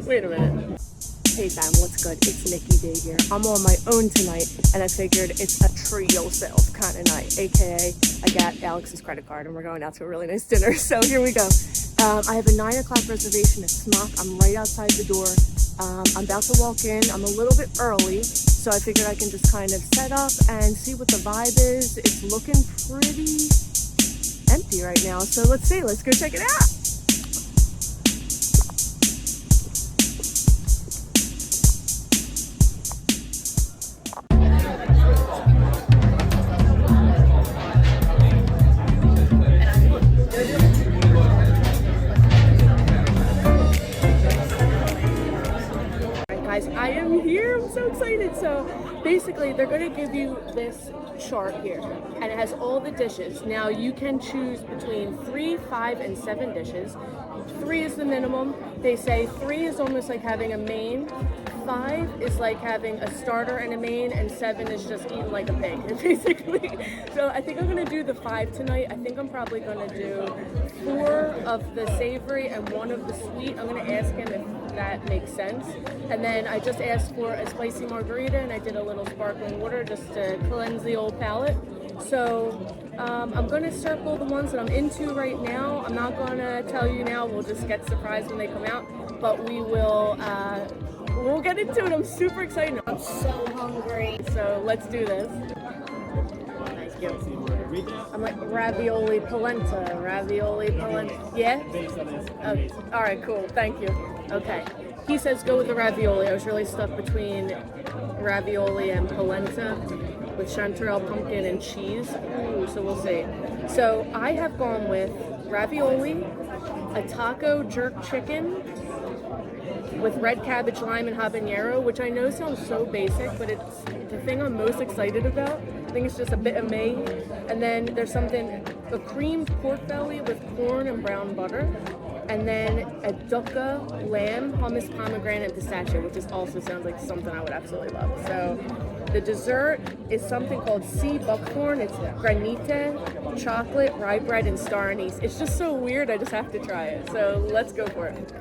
Wait a minute. Hey fam, what's good? It's Nikki Day here. I'm on my own tonight, and I figured it's a treat yourself kind of night, aka I got Alex's credit card, and we're going out to a really nice dinner. So here we go. I have a 9 o'clock reservation at Smock. I'm right outside the door. I'm about to walk in. I'm a little bit early, so I figured I can just kind of set up and see what the vibe is. It's looking pretty empty right now, so let's see. Let's go check it out. I am here. I'm so excited. So basically they're going to give you this chart here, and it has all the dishes. Now you can choose between 3, 5, and 7 dishes. 3 is the minimum. They say 3 is almost like having a main, 5 is like having a starter and a main, and 7 is just eating like a pig, basically. So I think I'm going to do the 5 tonight. I think I'm probably going to do 4 of the savory and 1 of the sweet. I'm going to ask him if that makes sense. And then I just asked for a spicy margarita, and I did a little sparkling water just to cleanse the old palate. So I'm going to circle the ones that I'm into right now. I'm not going to tell you now. We'll just get surprised when they come out. But we'll get into it. I'm super excited. I'm so hungry. So let's do this. Thank you. I'm like ravioli polenta. Ravioli polenta. Yeah? Okay. All right, cool. Thank you. Okay. He says go with the ravioli. I was really stuck between ravioli and polenta with chanterelle, pumpkin, and cheese. Ooh, so we'll see. So I have gone with ravioli, a taco jerk chicken with red cabbage, lime, and habanero, which I know sounds so basic, but it's the thing I'm most excited about. I think it's just a bit of me. And then there's a creamed pork belly with corn and brown butter. And then a dukkha lamb, hummus, pomegranate, and pistachio, which also sounds like something I would absolutely love. So the dessert is something called sea buckthorn. It's granite, chocolate, rye bread, and star anise. It's just so weird, I just have to try it. So let's go for it.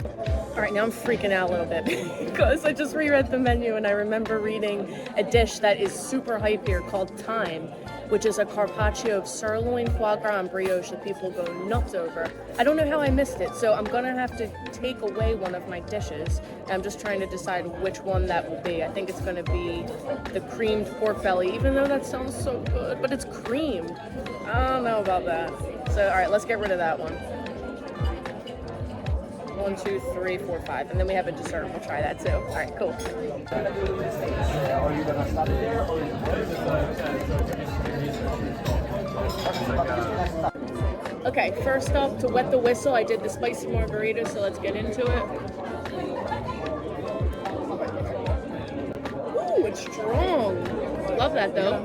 All right, now I'm freaking out a little bit because I just reread the menu and I remember reading a dish that is super hype here called Thyme, which is a carpaccio of sirloin, foie gras, and brioche that people go nuts over. I don't know how I missed it, so I'm gonna have to take away one of my dishes. I'm just trying to decide which one that will be. I think it's gonna be the creamed pork belly, even though that sounds so good, but it's creamed. I don't know about that. So, all right, let's get rid of that one. 1, 2, 3, 4, 5, and then we have a dessert. We'll try that too. All right, cool. Okay, first up, to wet the whistle, I did the spicy margarita, so let's get into it. Ooh, it's strong. Love that though.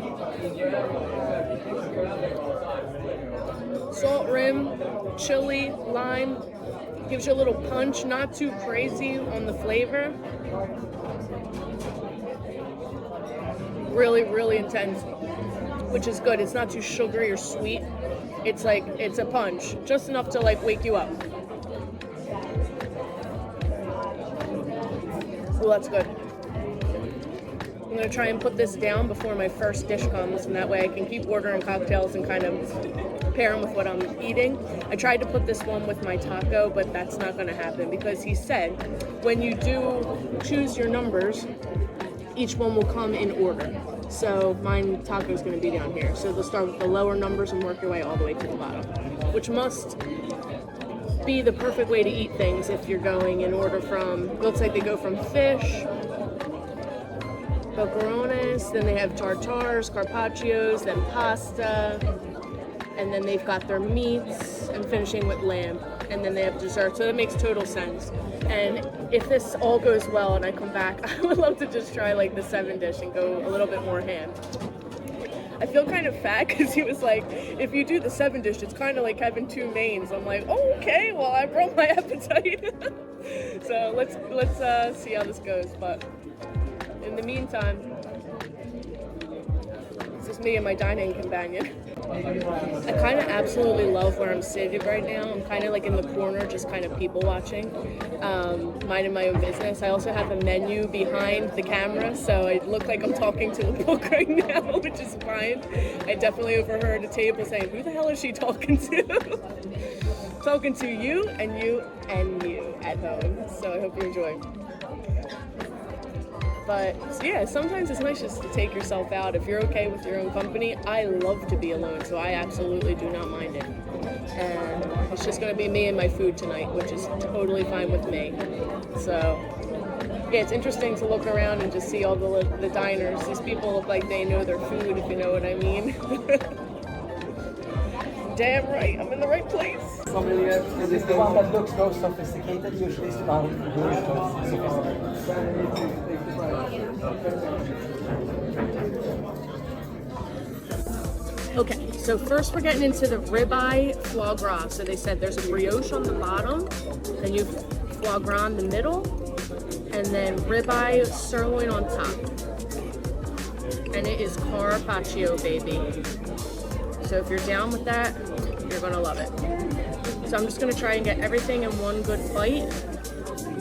Salt rim, chili, lime. Gives you a little punch, not too crazy on the flavor. Really, really intense, which is good. It's not too sugary or sweet. It's like, it's a punch, just enough to like wake you up. Well, that's good. I'm gonna try and put this down before my first dish comes, and that way I can keep ordering cocktails and kind of pair them with what I'm eating. I tried to put this one with my taco, but that's not gonna happen because he said when you do choose your numbers, each one will come in order. So mine taco is gonna be down here. So they'll start with the lower numbers and work your way all the way to the bottom, which must be the perfect way to eat things if you're going in order from, looks like they go from fish, macarones, then they have tartars, carpaccios, then pasta, and then they've got their meats, and finishing with lamb, and then they have dessert. So that makes total sense. And if this all goes well and I come back, I would love to just try like the 7 dish and go a little bit more ham. I feel kind of fat because he was like, if you do the 7 dish, it's kind of like having 2 mains. I'm like, oh, okay, well, I brought my appetite. So let's see how this goes. But in the meantime, This is me and my dining companion. I kind of absolutely love where I'm seated right now. I'm kind of like in the corner, just kind of people watching, minding my own business. I also have a menu behind the camera, so I look like I'm talking to a book right now, which is fine. I definitely overheard a table saying, "Who the hell is she talking to?" Talking to you and you and you at home. So I hope you enjoy. But yeah, sometimes it's nice just to take yourself out. If you're okay with your own company, I love to be alone, so I absolutely do not mind it. And it's just gonna be me and my food tonight, which is totally fine with me. So yeah, it's interesting to look around and just see all the diners. These people look like they know their food, if you know what I mean. Damn right, I'm in the right place. Is this the one that looks most sophisticated? Usually it's the one who looks most sophisticated. Okay, so first we're getting into the ribeye foie gras. So they said there's a brioche on the bottom, then you foie gras in the middle, and then ribeye sirloin on top. And it is carpaccio, baby. So if you're down with that, you're gonna love it. So I'm just gonna try and get everything in one good bite.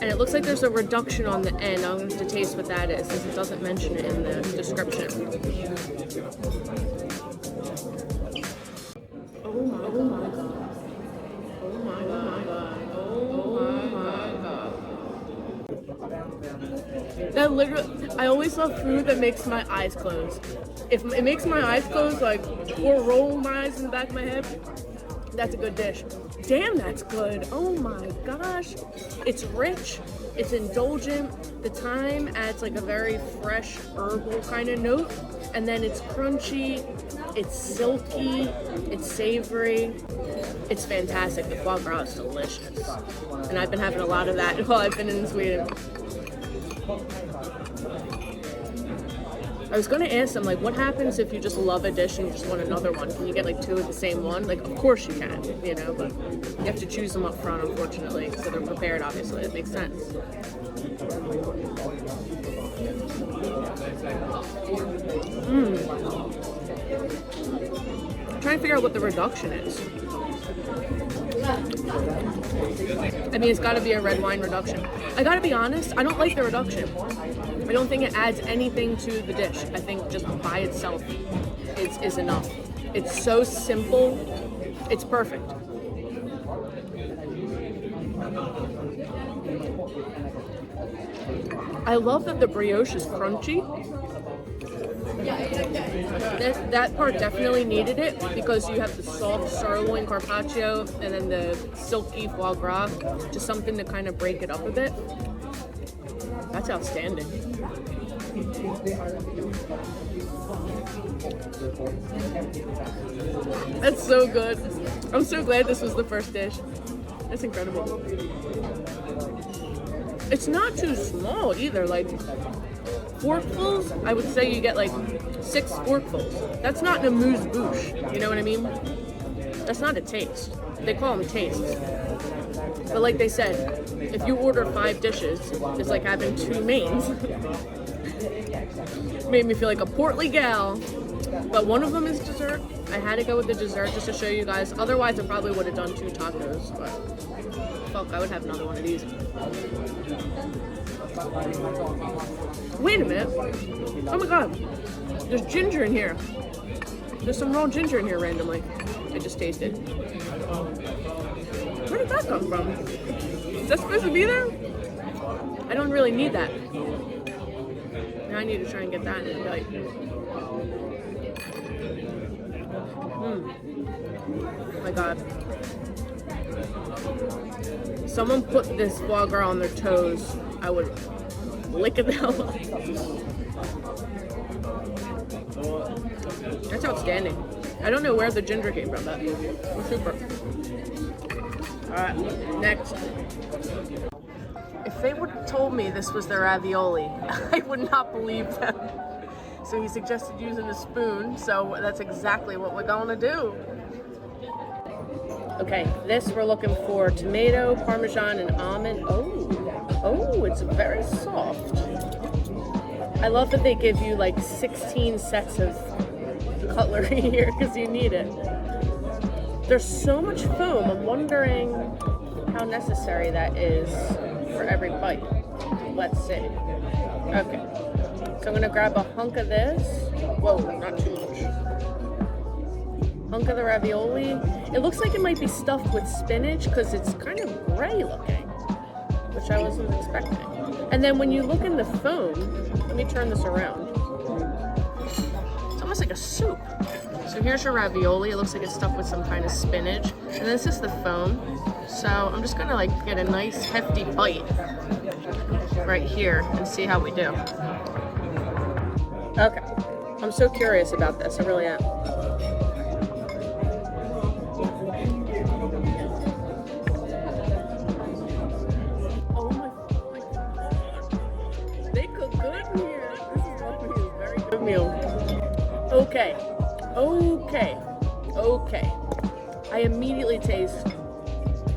And it looks like there's a reduction on the end. I'm going to taste what that is, since it doesn't mention it in the description. Oh my god. Oh my god. Oh my god. That literally, I always love food that makes my eyes close. If it makes my eyes close, like, or roll my eyes in the back of my head, that's a good dish. Damn, that's good. Oh my gosh. It's rich. It's indulgent. The thyme adds like a very fresh herbal kind of note. And then it's crunchy. It's silky. It's savory. It's fantastic. The foie gras is delicious. And I've been having a lot of that while I've been in Sweden. I was going to ask them, like, what happens if you just love a dish and you just want another one? Can you get, like, two of the same one? Like, of course you can, you know, but you have to choose them up front, unfortunately, so they're prepared, obviously. It makes sense. I'm trying to figure out what the reduction is. I mean, it's got to be a red wine reduction. I got to be honest, I don't like the reduction. I don't think it adds anything to the dish. I think just by itself is enough. It's so simple. It's perfect. I love that the brioche is crunchy. That part definitely needed it because you have the soft sirloin carpaccio and then the silky foie gras, just something to kind of break it up a bit. That's outstanding. That's so good. I'm so glad this was the first dish. That's incredible. It's not too small either. Like, forkfuls, I would say you get like 6 forkfuls. That's not an amuse-bouche, you know what I mean? That's not a taste. They call them tastes. But like they said, if you order 5 dishes, it's like having 2 mains. Made me feel like a portly gal. But one of them is dessert. I had to go with the dessert just to show you guys. Otherwise, I probably would have done 2 tacos. But fuck, I would have another one of these. Wait a minute. Oh my god. There's ginger in here. There's some raw ginger in here randomly. I just tasted. Where did that come from? Is that supposed to be there? I don't really need that. Now I need to try and get that in a bite. Oh my god. Someone put this foie gras on their toes, I would lick it the hell up. That's outstanding. I don't know where the ginger came from, but it's super. Alright, next. If they would have told me this was their ravioli, I would not believe them. So he suggested using a spoon, so that's exactly what we're going to do. Okay, this we're looking for tomato, parmesan, and almond. Oh, it's very soft. I love that they give you like 16 sets of cutlery here because you need it. There's so much foam. I'm wondering how necessary that is for every bite. Let's see. Okay. So I'm gonna grab a hunk of this. Whoa, not too much. Hunk of the ravioli. It looks like it might be stuffed with spinach because it's kind of gray looking, which I wasn't expecting. And then when you look in the foam, let me turn this around. It's almost like a soup. So here's your ravioli. It looks like it's stuffed with some kind of spinach. And this is the foam. So I'm just gonna like get a nice hefty bite right here and see how we do. Okay. I'm so curious about this. I really am. Oh my God. They cook good here. This is going to be a very good meal. Okay. I immediately taste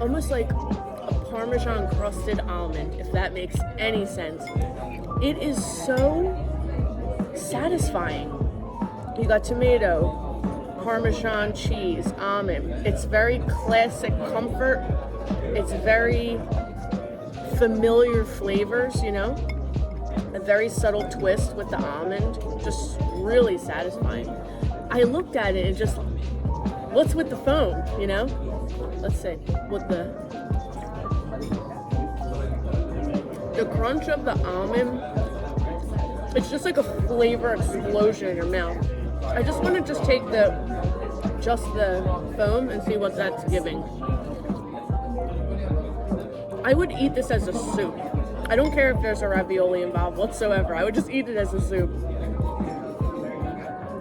almost like a Parmesan crusted almond, if that makes any sense. It is so satisfying. You got tomato, Parmesan cheese, almond. It's very classic comfort. It's very familiar flavors, you know? A very subtle twist with the almond. Just really satisfying. I looked at it and just, what's with the foam, you know? Let's see, with the crunch of the almond, it's just like a flavor explosion in your mouth. I just want to just take the foam and see what that's giving. I would eat this as a soup. I don't care if there's a ravioli involved whatsoever. I would just eat it as a soup.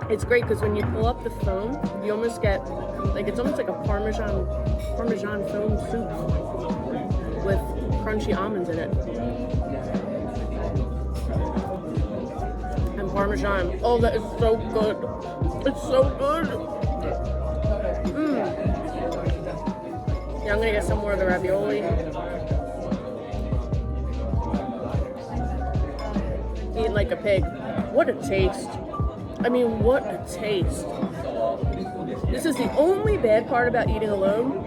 It's great because when you pull up the foam, you almost get, like, it's almost like a Parmesan foam soup with crunchy almonds in it. And Parmesan. Oh, that is so good. It's so good. Yeah, I'm gonna get some more of the ravioli. Eating like a pig. What a taste. I mean, what a taste. This is the only bad part about eating alone,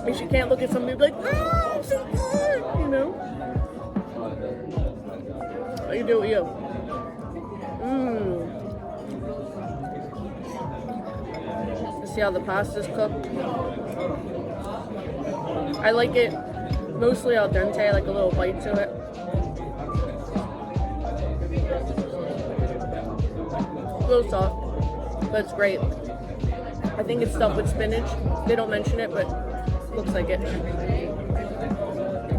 is you can't look at somebody and be like, oh, I'm so good, you know? What you do with you? See how the pasta's cooked? I like it mostly al dente. I like a little bite to it. A little soft, but it's great. I think it's stuffed with spinach. They don't mention it, but it looks like it.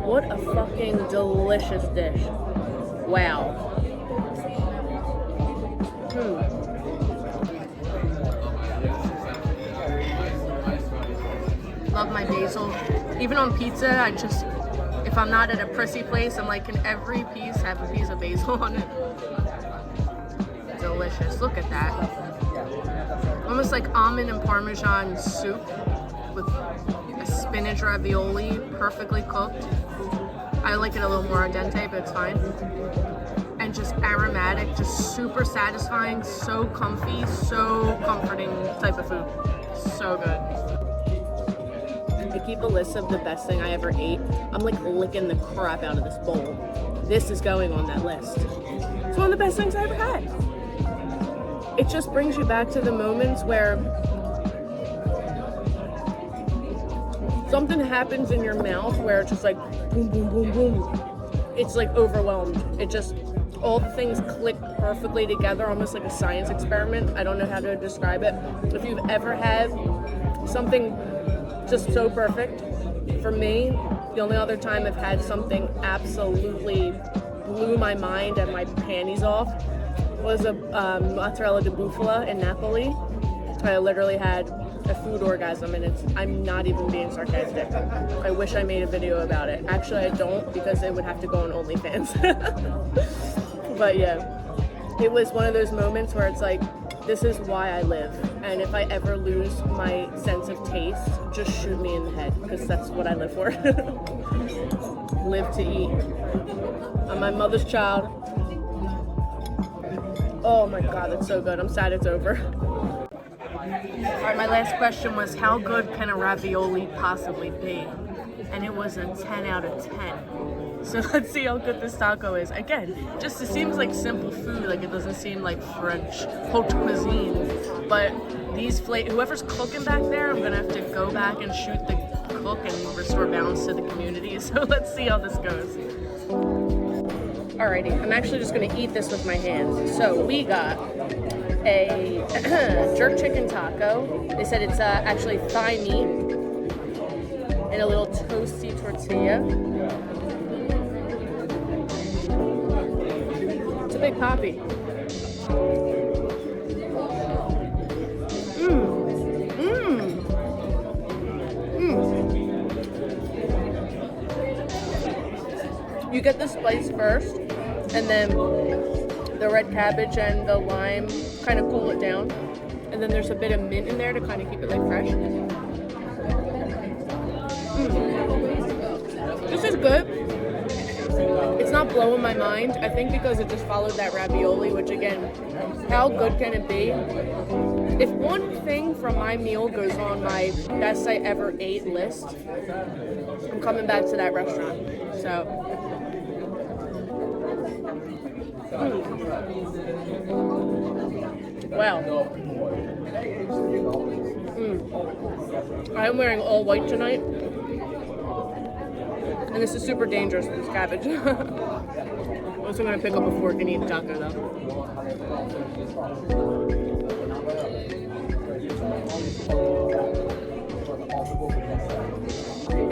What a fucking delicious dish. Wow. Love my basil. Even on pizza, if I'm not at a prissy place, I'm like, can every piece have a piece of basil on it? Delicious. Look at that. Almost like almond and Parmesan soup with a spinach ravioli, perfectly cooked. I like it a little more al dente, but it's fine. And just aromatic, just super satisfying, so comfy, so comforting type of food. So good. I keep a list of the best thing I ever ate. I'm like licking the crap out of this bowl. This is going on that list. It's one of the best things I ever had. It just brings you back to the moments where something happens in your mouth where it's just like boom, boom, boom, boom. It's like overwhelmed. It just, all the things click perfectly together, almost like a science experiment. I don't know how to describe it. If you've ever had something just so perfect, for me, the only other time I've had something absolutely blew my mind and my panties off was a mozzarella di bufala in Napoli. I literally had a food orgasm, and I'm not even being sarcastic. I wish I made a video about it. Actually, I don't, because it would have to go on OnlyFans. But yeah, it was one of those moments where it's like, this is why I live. And if I ever lose my sense of taste, just shoot me in the head, because that's what I live for. Live to eat. I'm my mother's child. Oh my God, that's so good. I'm sad it's over. Alright, my last question was how good can a ravioli possibly be? And it was a 10 out of 10. So let's see how good this taco is. Again, just it seems like simple food, like it doesn't seem like French haute cuisine. But these whoever's cooking back there, I'm gonna have to go back and shoot the cook and restore balance to the community. So let's see how this goes. Alrighty, I'm actually just gonna eat this with my hands. So we got a jerk chicken taco. They said it's actually thigh meat and a little toasty tortilla. It's a big poppy. You get the spice first, and then the red cabbage and the lime kind of cool it down. And then there's a bit of mint in there to kind of keep it like fresh. This is good. It's not blowing my mind. I think because it just followed that ravioli, which again, how good can it be? If one thing from my meal goes on my best I ever ate list, I'm coming back to that restaurant. So. Wow. I'm wearing all white tonight. And this is super dangerous, this cabbage. I'm also going to pick up a fork and eat the taco though.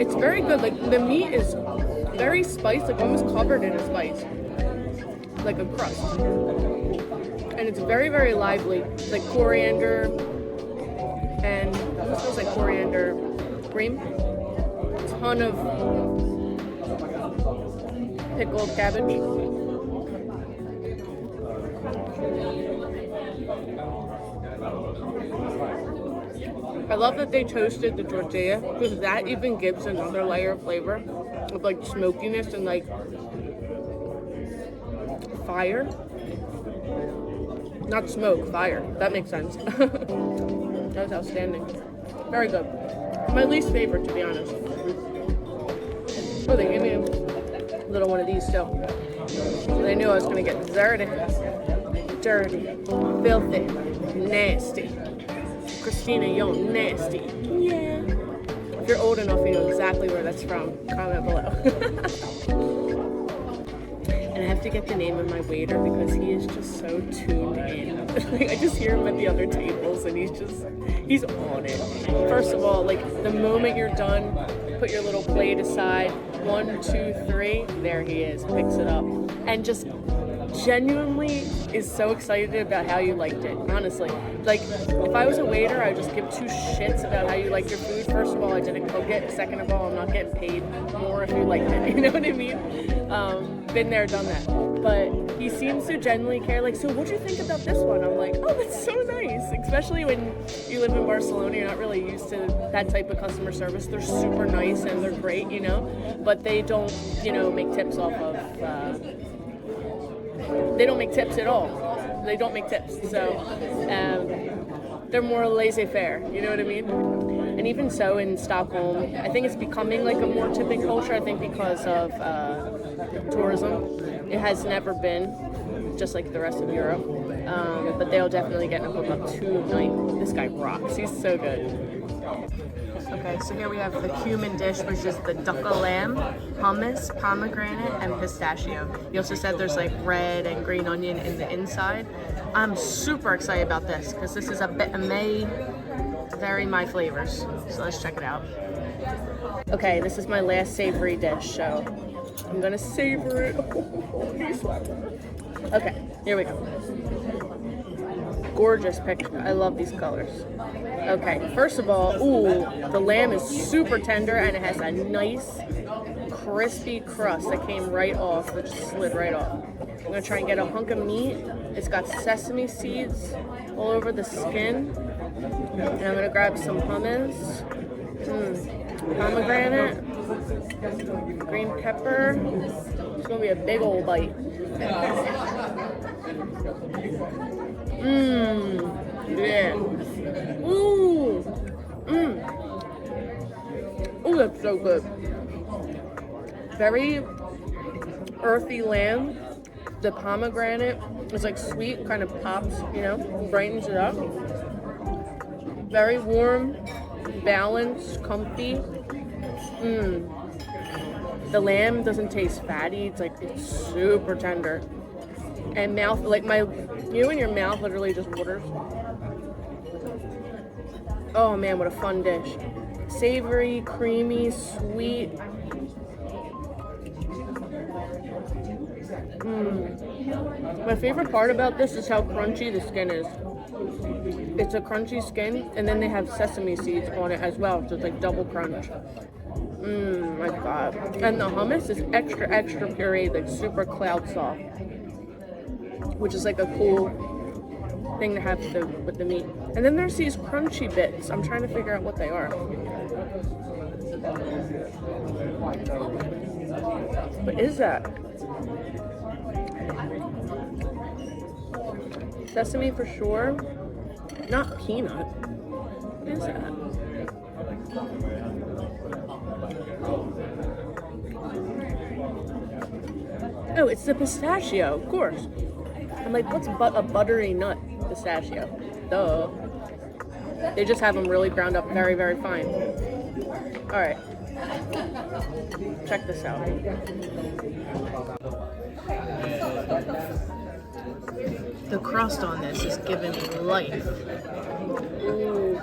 It's very good. Like the meat is very spiced, like almost covered in a spice. Like a crust. And it's very, very lively. It's like coriander and it smells like coriander cream. A ton of pickled cabbage. I love that they toasted the tortilla because that even gives another layer of flavor of like smokiness and like fire. Not smoke, fire. That makes sense. That was outstanding. Very good. My least favorite, to be honest. Oh, they gave me a little one of these still. They knew I was going to get dirty, filthy, nasty. Christina, yo, nasty. Yeah. If you're old enough, you know exactly where that's from. Comment below. And I have to get the name of my waiter because he is just so tuned in. Like, I just hear him at the other tables and he's on it. First of all, like the moment you're done, put your little plate aside. 1, 2, 3, there he is, picks it up. And just genuinely is so excited about how you liked it, honestly. Like, if I was a waiter, I'd just give 2 shits about how you liked your food. First of all, I didn't cook it. Second of all, I'm not getting paid more if you liked it. You know what I mean? Been there, done that. But he seems to genuinely care. Like, so what'd you think about this one? I'm like, oh, that's so nice. Especially when you live in Barcelona, you're not really used to that type of customer service. They're super nice and they're great, you know? But they don't, you know, make tips off of... they don't make tips at all. They don't make tips. So they're more laissez-faire, you know what I mean? And even so in Stockholm, I think it's becoming like a more tipping culture, I think because of tourism. It has never been, just like the rest of Europe. But they'll definitely get a hookup tonight. This guy rocks. He's so good. Okay, so here we have the cumin dish, which is the duck lamb, hummus, pomegranate, and pistachio. He also said there's like red and green onion in the inside. I'm super excited about this because this is a bit of very my flavors. So let's check it out. Okay, this is my last savory dish, so I'm gonna savor it. Okay, here we go. Gorgeous picture. I love these colors. Okay, first of all, ooh, the lamb is super tender and it has a nice crispy crust that came right off, which slid right off. I'm gonna try and get a hunk of meat. It's got sesame seeds all over the skin. And I'm gonna grab some hummus, pomegranate, green pepper. It's gonna be a big old bite. Yeah. Ooh. Ooh, that's so good. Very earthy lamb. The pomegranate is like sweet, kind of pops, you know, brightens it up. Very warm, balanced, comfy. The lamb doesn't taste fatty. It's super tender. And mouth, like you know when your mouth literally just waters? Oh man, what a fun dish. Savory, creamy, sweet. My favorite part about this is how crunchy the skin is. It's a crunchy skin, and then they have sesame seeds on it as well, so it's like double crunch. My God. And the hummus is extra, extra pureed, like super cloud soft, which is like a cool thing to have with the meat. And then there's these crunchy bits. I'm trying to figure out what they are. What is that? Sesame for sure. Not peanut. What is that? Oh, it's the pistachio, of course. I'm like, what's a buttery nut? Pistachio. Duh. They just have them really ground up very, very fine. All right. Check this out. The crust on this is giving me life. Ooh.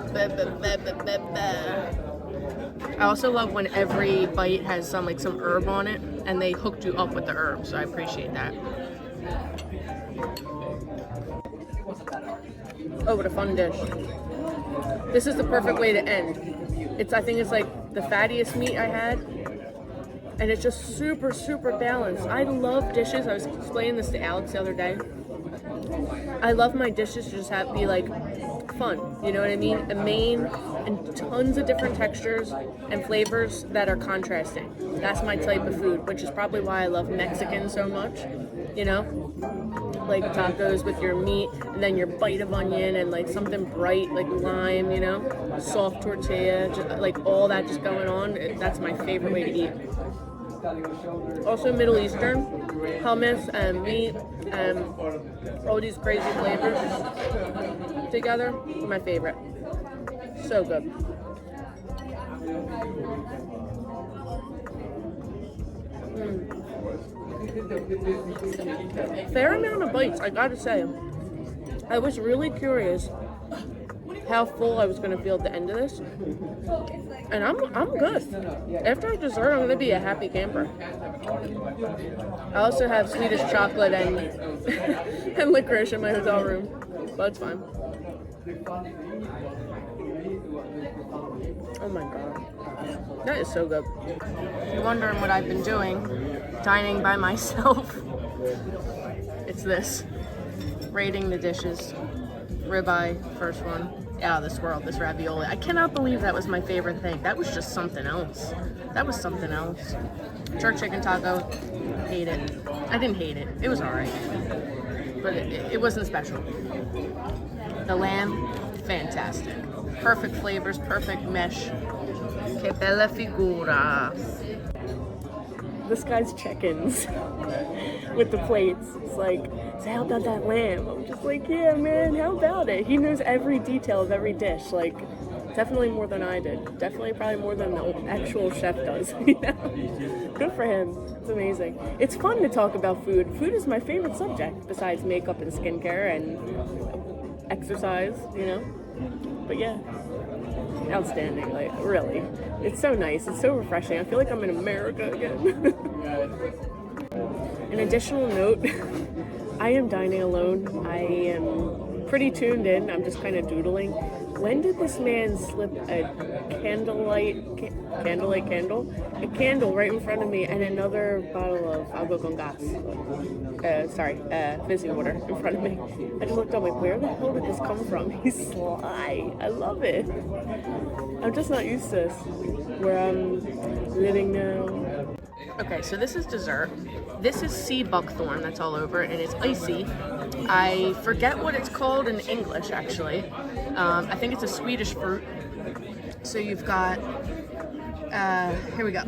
I also love when every bite has some herb on it, and they hooked you up with the herb, so I appreciate that. Oh, what a fun dish. This is the perfect way to end. I think it's like the fattiest meat I had, and it's just super, super balanced. I love dishes. I was explaining this to Alex the other day. I love my dishes to just be like fun, you know what I mean? A main and tons of different textures and flavors that are contrasting. That's my type of food, which is probably why I love Mexican so much, you know? Like tacos with your meat and then your bite of onion and like something bright like lime, you know? Soft tortilla, just, like all that just going on. That's my favorite way to eat. Also Middle Eastern, hummus and meat and all these crazy flavors together, my favorite. So good. Fair amount of bites, I gotta say. I was really curious how full I was gonna feel at the end of this, and I'm good. After dessert, I'm gonna be a happy camper. I also have Swedish chocolate and and licorice in my hotel room, but it's fine. Oh my God, that is so good. If you're wondering what I've been doing, dining by myself, it's this. Rating the dishes. Ribeye, first one. Out of this world, this ravioli. I cannot believe that was my favorite thing. That was just something else. That was something else. Jerk chicken taco, hate it. I didn't hate it. It was alright. But it wasn't special. The lamb, fantastic. Perfect flavors, perfect mesh. Que bella figura. This guy's check-ins with the plates. It's like, so how about that lamb? I'm just like, yeah, man, how about it? He knows every detail of every dish. Like, definitely more than I did. Definitely probably more than the actual chef does. You know? Good for him. It's amazing. It's fun to talk about food. Food is my favorite subject besides makeup and skincare and exercise, you know? But yeah. Outstanding, like really. It's so nice, it's so refreshing. I feel like I'm in America again. An additional note, I am dining alone. I am pretty tuned in. I'm just kind of doodling. When did this man slip a candle right in front of me and another bottle of agua con gas, fizzy water in front of me? I just looked up like, where the hell did this come from? He's sly. I love it. I'm just not used to this, where I'm living now. Okay, so this is dessert. This is sea buckthorn that's all over it, and it's icy. I forget what it's called in English, actually. I think it's a Swedish fruit. So you've got, here we go,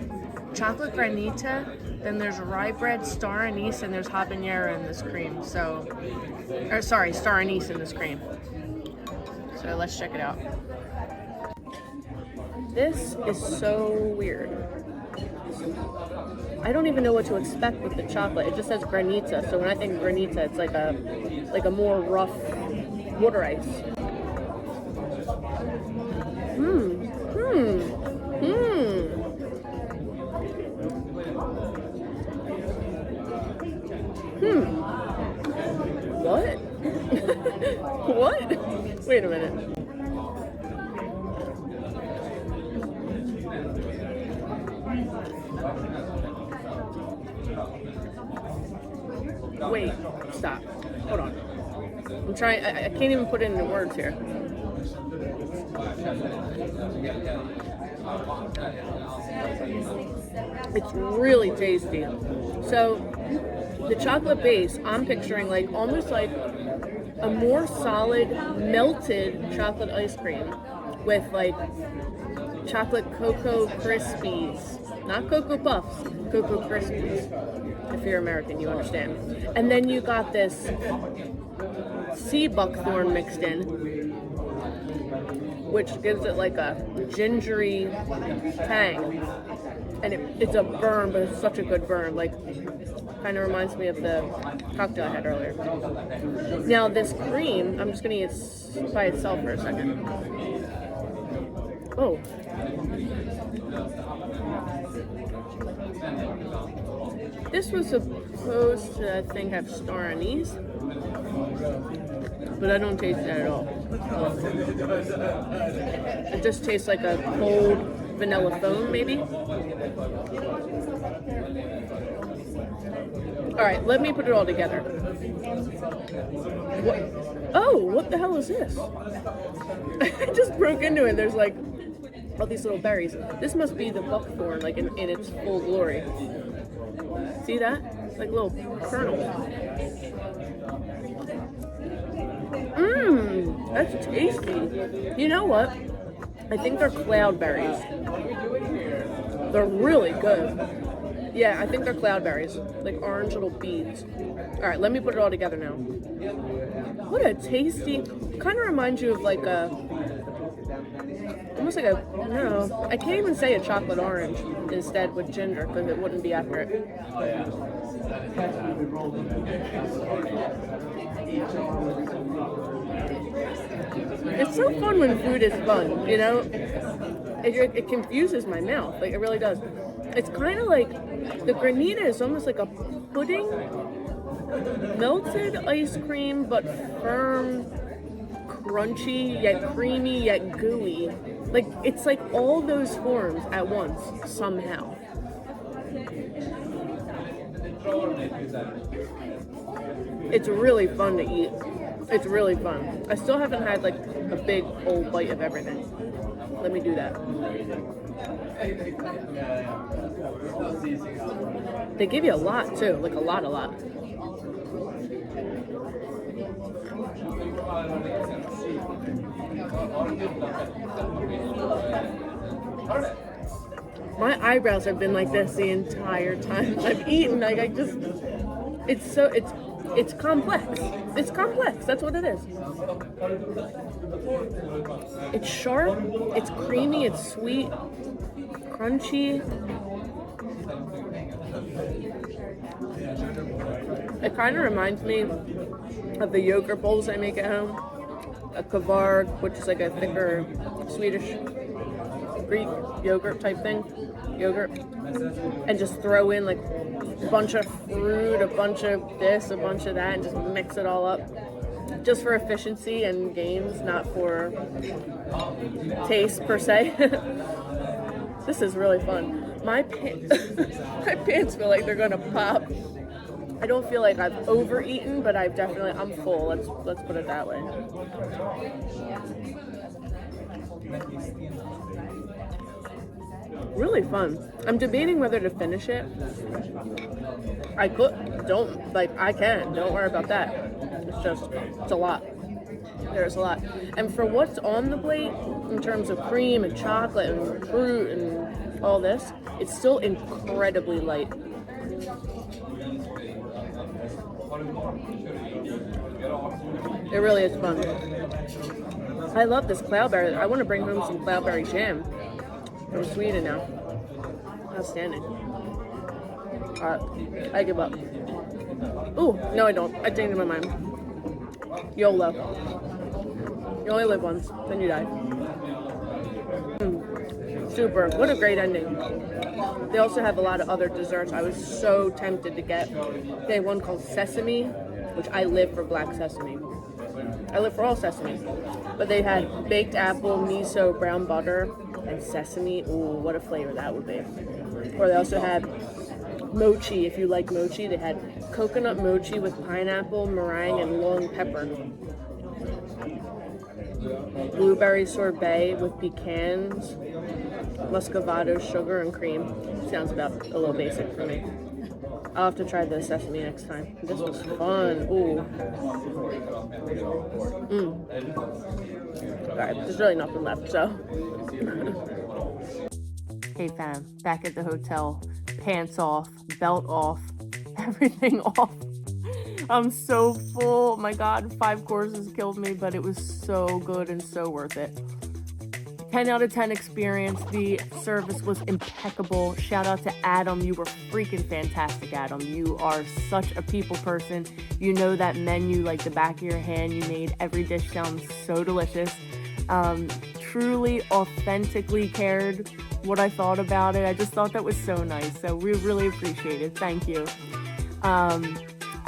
chocolate granita, then there's rye bread, star anise, and there's habanero in this cream. So, or sorry, star anise in this cream. So let's check it out. This is so weird. I don't even know what to expect with the chocolate. It just says granita, so when I think granita, it's like a more rough water ice. What? What? Wait a minute. Wait, stop. Hold on. I'm trying, I can't even put it into words here. It's really tasty. So, the chocolate base, I'm picturing like almost like a more solid melted chocolate ice cream with like chocolate Cocoa Krispies. Not Cocoa Puffs, Cocoa Krispies. If you're American, you understand. And then you got this sea buckthorn mixed in, which gives it like a gingery tang. And it's a burn, but it's such a good burn. Like, kind of reminds me of the cocktail I had earlier. Now, this cream, I'm just going to eat it by itself for a second. Oh. This was supposed to, I think, have star anise, but I don't taste that at all. It just tastes like a cold vanilla foam, maybe. All right, let me put it all together. What? Oh, what the hell is this? I just broke into it. There's like all these little berries. This must be the buckthorn, like in its full glory. See that? Like little kernels. That's tasty. You know what? I think they're cloudberries. They're really good. Yeah, I think they're cloudberries. Like orange little beads. Alright, let me put it all together now. What a tasty... Kind of reminds you of like a... Almost like a... No, I can't even say a chocolate orange instead with ginger because it wouldn't be accurate. It's so fun when food is fun, you know? It confuses my mouth, like it really does. It's kind of like, the granita is almost like a pudding, melted ice cream, but firm, crunchy, yet creamy, yet gooey. Like, it's like all those forms at once, somehow. It's really fun to eat. It's really fun. I still haven't had like a big old bite of everything. Let me do that. They give you a lot too, like a lot. My eyebrows have been like this the entire time I've eaten. Like I just, it's complex. It's complex. That's what it is. It's sharp. It's creamy. It's sweet. Crunchy. It kind of reminds me of the yogurt bowls I make at home. A kavarg, which is like a thicker Swedish Greek yogurt type thing. Yogurt. And just throw in like a bunch of fruit, a bunch of this, a bunch of that, and just mix it all up. Just for efficiency and gains, not for taste per se. This is really fun. My pants feel like they're gonna pop. I don't feel like I've overeaten, but I'm full. Let's put it that way. Really fun. I'm debating whether to finish it. I could. Don't, like, I can. Don't worry about that. It's a lot. There's a lot. And for what's on the plate, in terms of cream and chocolate and fruit and all this, it's still incredibly light. It really is fun. I love this cloudberry. I want to bring home some cloudberry jam from Sweden now. Outstanding. Alright, I give up. Ooh, no I don't. I changed my mind. YOLO. You only live once, then you die. Super. What a great ending. They also have a lot of other desserts. I was so tempted to get. They have one called Sesame, which I live for black sesame. I live for all sesame. But they had baked apple, miso, brown butter, and sesame. Ooh, what a flavor that would be. Or they also had mochi, if you like mochi. They had coconut mochi with pineapple, meringue, and long pepper. Blueberry sorbet with pecans, muscovado, sugar, and cream. Sounds about a little basic for me. I'll have to try the sesame next time. This was fun. Ooh. Alright, there's really nothing left, so. Hey fam, back at the hotel. Pants off, belt off, everything off. I'm so full. Oh my God, 5 courses killed me, but it was so good and so worth it. 10 out of 10 experience. The service was impeccable. Shout out to Adam. You were freaking fantastic, Adam. You are such a people person. You know that menu like the back of your hand. You made every dish sound so delicious. Truly, authentically cared what I thought about it. I just thought that was so nice. So we really appreciate it. Thank you.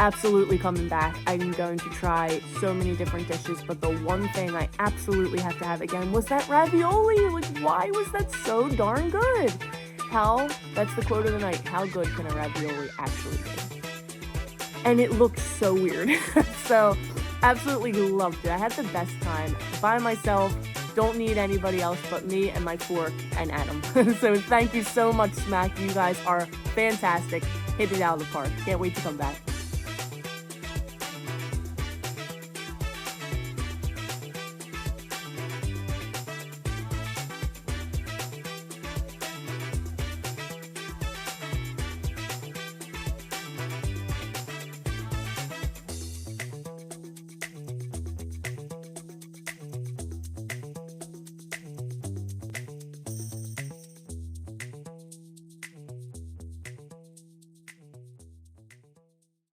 Absolutely coming back. I'm going to try so many different dishes, but the one thing I absolutely have to have again was that ravioli. Like, why was that so darn good? That's the quote of the night, how good can a ravioli actually be? And it looked so weird. So, absolutely loved it. I had the best time by myself. Don't need anybody else but me and my fork and Adam. So thank you so much, Smack. You guys are fantastic. Hit it out of the park. Can't wait to come back.